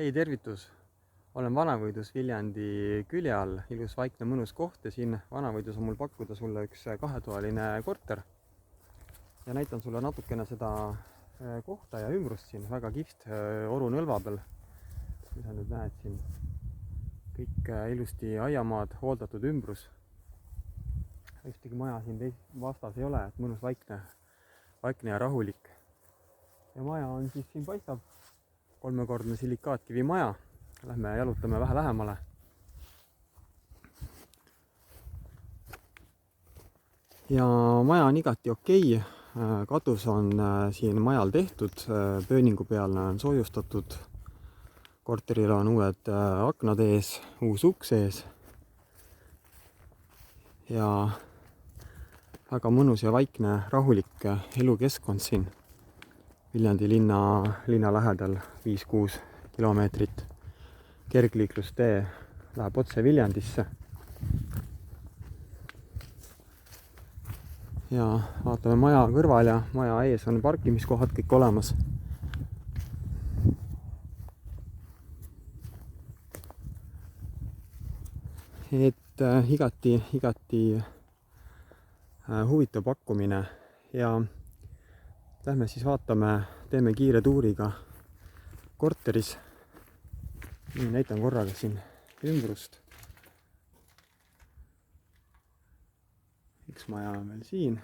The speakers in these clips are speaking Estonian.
Hei, tervitus! Olen Vanavõidus Viljandi külje all, ilus vaikne mõnus koht ja siin Vanavõidus on mul pakkuda sulle üks kahetoaline korter. Ja näitan sulle natukene seda kohta ja ümbrust siin, väga kihvt orunõlva peal. Kui sa nüüd näed siin kõik ilusti aiamaad, hooldatud ümbrus. Ühtegi maja siin vastas ei ole, et mõnus vaikne ja rahulik. Ja maja on siis siin paistab. Kolmekordne silikaatkivi maja. Lähme jalutame vähe lähemale. Ja maja on igati okei. Katus on siin majal tehtud. Pööningu pealne on soojustatud. Korteril on uued aknad ees, uus uks ees. Ja väga mõnus ja vaikne, rahulik elukeskkond siin. Viljandi linna lähedal 5-6 kilomeetrit. Kergliiklustee läheb otse Viljandisse. Ja vaatame maja kõrval ja maja ees on parkimiskohad kõik olemas. Et igati huvitav pakkumine ja lähme siis vaatame, teeme kiire tuuriga korteris. Näitan korraga siin ümbrust. Üks maja on veel siin.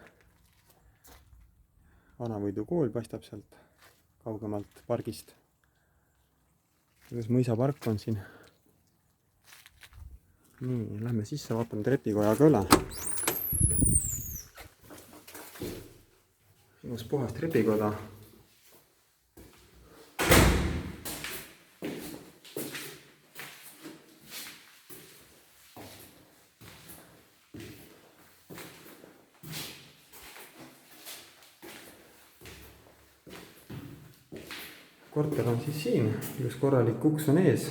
Vanavõidu kool paistab sealt kaugemalt pargist. Üks mõisapark on siin. Nii, lähme sisse, vaatame trepikojaga üle. Ilus puhas trepikoda. Korter on siis siin, ilus korralik uks on ees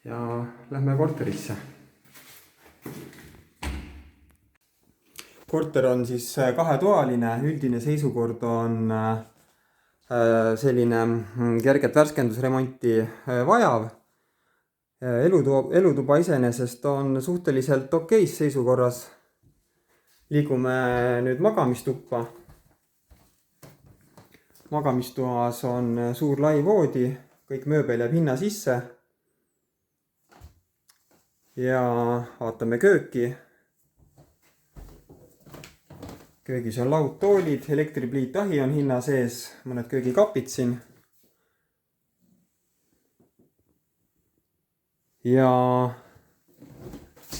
ja lähme korterisse. Korter on siis kahetoaline, üldine seisukord on selline kerget värskendusremonti vajav. Elutuba iseenesest on suhteliselt okeis seisukorras. Liigume nüüd magamistuppa. Magamistoas on suur lai voodi, kõik mööbel jääb hinna sisse. Ja vaatame kööki. Köögis on laudtoolid, elektripliitahi on hinna sees, mõned köögikapid siin. Ja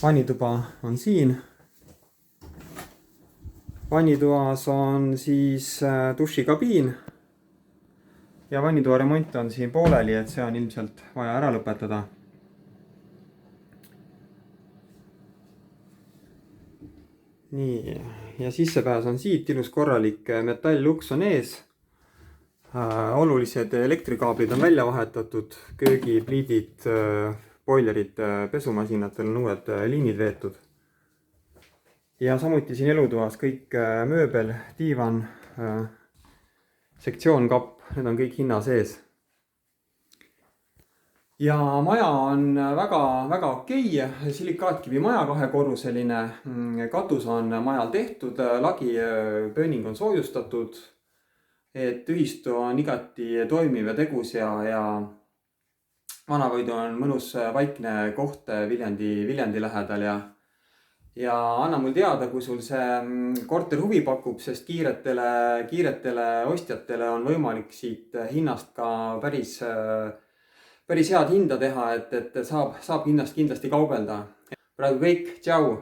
vannituba on siin. Vannitoas on siis dušikabiin. Ja vannitoa remont on siin pooleli, et see on ilmselt vaja ära lõpetada. Nii, ja sissepääs on siit, ilus korralik metalluks on ees. Olulised elektrikaablid on välja vahetatud, köögipliidid, boilerid, pesumasiinatel on uued liinid veetud. Ja samuti siin elutoas kõik mööbel, diivan, sektsioonkapp, need on kõik hinna sees. Ja maja on väga okei, silikaatkivi maja kahekorruseline, katus on majal tehtud, lagi pööning on soojustatud, et ühistu on igati toimiv ja tegus ja Vanavõidu on mõnus vaikne koht Viljandi lähedal ja anna mul teada, kui sul see korter huvi pakub, sest kiiretele ostjatele on võimalik siit hinnast ka päris head hinda teha, et saab hinnast kindlasti kaubelda. Praegu kõik, tšau!